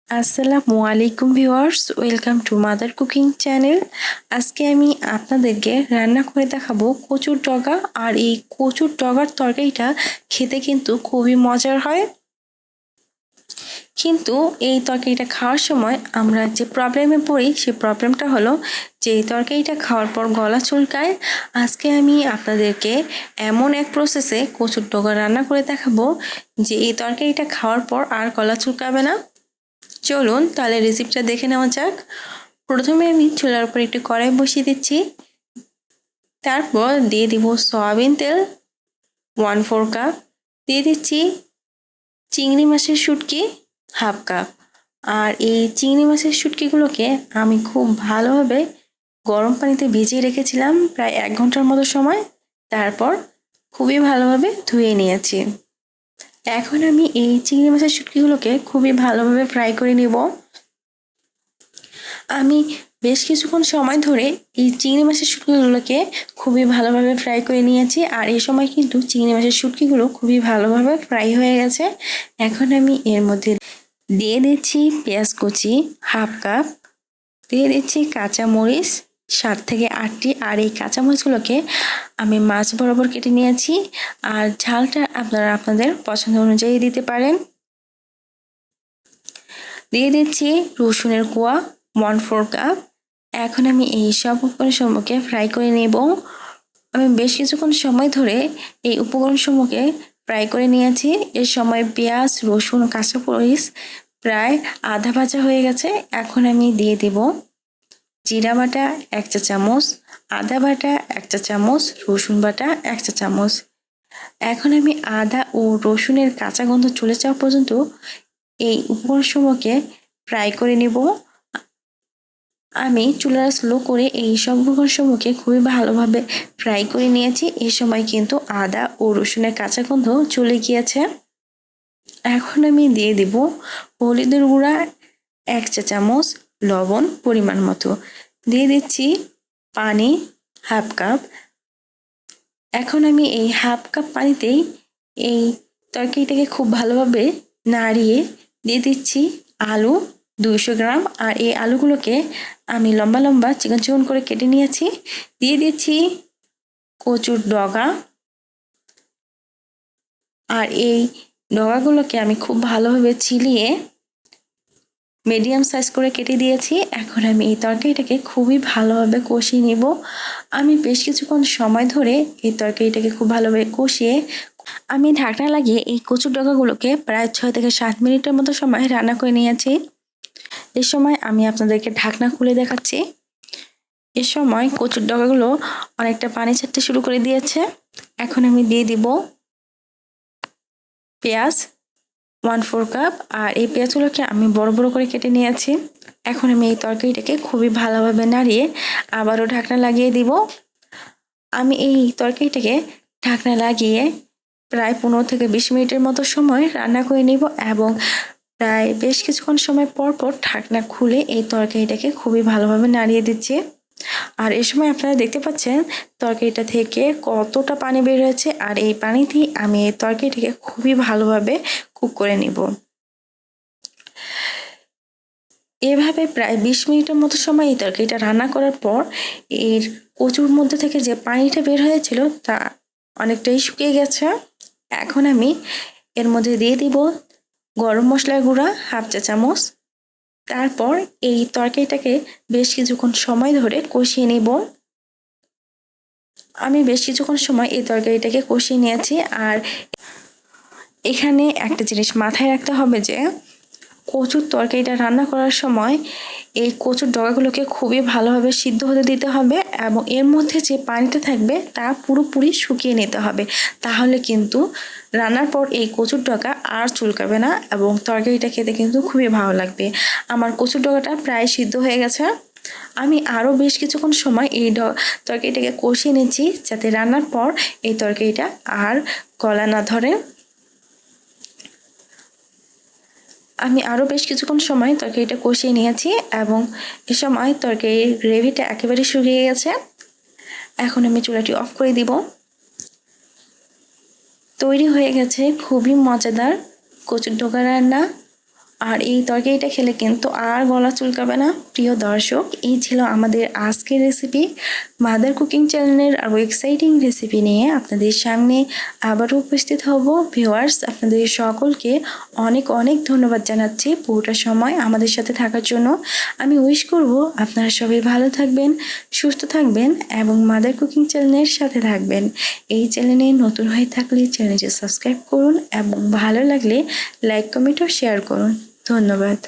আসসালামু আলাইকুম viewers, welcome to mother cooking channel. আজকে আমি আপনাদেরকে রান্না করে দেখাবো কচুর ডগা। আর এই কচুর ডগার তরকারিটা খেতে কিন্তু খুবই মজার হয়। কিন্তু এই তরকারিটা খাওয়ার সময় আমরা যে প্রবলেমে পড়ি, সেই প্রবলেমটা হলো যে এই তরকারিটা খাওয়ার পর গলা চুলকায়। আজকে আমি আপনাদেরকে এমন এক প্রসেসে কচুর ডগা রান্না করে দেখাবো যে এই তরকারিটা খাওয়ার পর আর গলা চুলকাবে না। চলুন তাহলে রেসিপিটা দেখে নেওয়া যাক। প্রথমে আমি চুলার উপর একটু কড়াই বসিয়ে দিচ্ছি। তারপর দিয়ে দিব সয়াবিন তেল 1/4 কাপ, দিয়ে দিচ্ছি চিংড়ি মাছের শুটকি 1/2 কাপ। আর এই চিংড়ি মাছের শুটকিগুলোকে আমি খুব ভালোভাবে গরম পানিতে ভিজিয়ে রেখেছিলাম প্রায় 1 ঘন্টার মতো সময়। তারপর খুবই ভালোভাবে ধুয়ে নিয়েছি। এখন আমি এই চিংড়ি মাছের শুটকিগুলোকে খুবই ভালোভাবে ফ্রাই করে নেব। আমি বেশ কিছুক্ষণ সময় ধরে এই চিংড়ি মাছের শুটকিগুলোকে খুবই ভালোভাবে ফ্রাই করে নিয়েছি। আর এই সময় কিন্তু চিংড়ি মাছের শুটকিগুলো খুবই ভালোভাবে ফ্রাই হয়ে গেছে। এখন আমি এর মধ্যে দিয়ে দিচ্ছি পেঁয়াজ কুচি 1/2 কাপ, দিয়ে দিচ্ছি কাঁচামরিচ 7 থেকে 8টি। আর এই কাঁচামরিচগুলোকে আমি মাছ বরাবর কেটে নিয়েছি। আর ঝালটা আপনারা আপনাদের পছন্দ অনুযায়ী দিতে পারেন। দিয়ে দিচ্ছি রসুনের কোয়া 1/4 কাপ। এখন আমি এই সব উপকরণসমূহকে ফ্রাই করে নেব। আমি বেশ কিছুক্ষণ সময় ধরে এই উপকরণসমূহকে ফ্রাই করে নিয়েছি। এর সময় পেঁয়াজ, রসুন, কাঁচামরিচ প্রায় আধা ভাজা হয়ে গেছে। এখন আমি দিয়ে দেব জিরা বাটা 1 চা চামচ, আদা বাটা 1 চা চামচ, রসুন বাটা 1 চা চামচ। এখন আমি আদা ও রসুনের কাঁচা গন্ধ চলে যাওয়া পর্যন্ত এই উপকরণসমূহকে ফ্রাই করে নেব। আমি চুলা স্লো করে এই সব উপকরণসমূহকে খুবই ভালোভাবে ফ্রাই করে নিয়েছি। এই সময় কিন্তু আদা ও রসুনের কাঁচা গন্ধ চলে গিয়েছে। এখন আমি দিয়ে দেব হলুদের গুঁড়া 1 চা চামচ, লবণ পরিমাণ মতো, দিয়ে দিচ্ছি পানি 1/2 কাপ। এখন আমি এই 1/2 কাপ পানিতেই এই তরকারিটাকে খুব ভালোভাবে নাড়িয়ে দিয়ে দিচ্ছি আলু 200 গ্রাম। আর এই আলুগুলোকে আমি লম্বা লম্বা চিকন চিকন করে কেটে নিয়েছি। দিয়ে দিচ্ছি কচুর ডগা। আর এই ডগাগুলোকে আমি খুব ভালোভাবে চিলিয়ে মিডিয়াম সাইজ করে কেটে দিয়েছি। এখন আমি এই তরকারিটাকে খুবই ভালোভাবে কষিয়ে নেব। আমি বেশ কিছুক্ষণ সময় ধরে এই তরকারিটাকে খুব ভালোভাবে কষিয়ে আমি ঢাকনা লাগিয়ে এই কচুর ডগাগুলোকে প্রায় 6 থেকে 7 মিনিটের মতো সময় রান্না করে নিয়েছি। এই সময় আমি আপনাদেরকে ঢাকনা খুলে দেখাচ্ছি। এ সময় কচুর ডগাগুলো অনেকটা পানি ছাড়তে শুরু করে দিয়েছে। এখন আমি দিয়ে দিব পেঁয়াজ 1/4 কাপ। আর এই পেঁয়াজগুলোকে আমি বড় বড় করে কেটে নিয়েছি। এখন আমি এই তরকারিটাকে খুবই ভালোভাবে নাড়িয়ে আবারও ঢাকনা লাগিয়ে দিব। আমি এই তরকারিটাকে ঢাকনা লাগিয়ে প্রায় 15 থেকে 20 মিনিটের মতো সময় রান্না করে নিব এবং প্রায় বেশ কিছুক্ষণ সময় পর পর ঢাকনা খুলে এই তরকারিটাকে খুবই ভালোভাবে নাড়িয়ে দিচ্ছি। আর এই সময় আপনারা দেখতে পাচ্ছেন তরকারিটা থেকে কতটা পানি বের হয়েছে। আর এই পানিতেই আমি এই তরকারিটাকে খুবই ভালোভাবে কুক করে নিব। এভাবে প্রায় 20 মিনিটের মতো সময় এই তরকারিটা রান্না করার পর এর কচুর মধ্যে থেকে যে পানিটা বের হয়েছিল তা অনেকটাই শুকিয়ে গেছে। এখন আমি এর মধ্যে দিয়ে দিব গরম মশলার গুঁড়া 1/2 চা চামচ। তারপর এই তরকারিটাকে বেশ কিছুক্ষণ সময় ধরে কষিয়ে নেব। আমি বেশ কিছুক্ষণ সময় এই তরকারিটাকে কষিয়ে নিয়েছি। আর এখানে একটা জিনিস মাথায় রাখতে হবে যে কচুর তরকারিটা রান্না করার সময় এই কচুর ডগাগুলোকে খুবই ভালোভাবে সিদ্ধ হতে দিতে হবে এবং এর মধ্যে যে পানিটা থাকবে তা পুরোপুরি শুকিয়ে নিতে হবে। তাহলে কিন্তু রান্নার পর এই কচুর ডগা আর চুলকাবে না এবং তরকারিটা খেতে কিন্তু খুবই ভালো লাগবে। আমার কচুর ডগাটা প্রায় সিদ্ধ হয়ে গেছে। আমি আরও বেশ কিছুক্ষণ সময় এই তরকারিটাকে কষিয়ে নিচ্ছি যাতে রান্নার পর এই তরকারিটা আর গলা না ধরে। আমি আরও বেশ কিছুক্ষণ সময় তরকারিটা কষিয়ে নিয়েছি এবং এ সময় তরকারির গ্রেভিটা একেবারে শুকিয়ে গেছে। এখন আমি চুলাটি অফ করে দিব। তৈরি হয়ে গেছে খুবই মজাদার কচুর ডগা রান্না। আর এই তরকারিটা খেলে কিন্তু আর গলা চুলকাবে না। প্রিয় দর্শক, এই ছিল আমাদের আজকের রেসিপি। মাদার কুকিং চ্যানেলের আরও এক্সাইটিং রেসিপি নিয়ে আপনাদের সামনে আবারও উপস্থিত হব। ভিউয়ার্স, আপনাদের সকলকে অনেক অনেক ধন্যবাদ জানাচ্ছি পুরোটা সময় আমাদের সাথে থাকার জন্য। আমি উইশ করব আপনারা সবাই ভালো থাকবেন, সুস্থ থাকবেন এবং মাদার কুকিং চ্যানেলের সাথে থাকবেন। এই চ্যানেলে নতুন হয়ে থাকলে চ্যানেলটি সাবস্ক্রাইব করুন এবং ভালো লাগলে লাইক, কমেন্ট ও শেয়ার করুন। ধন্যবাদ।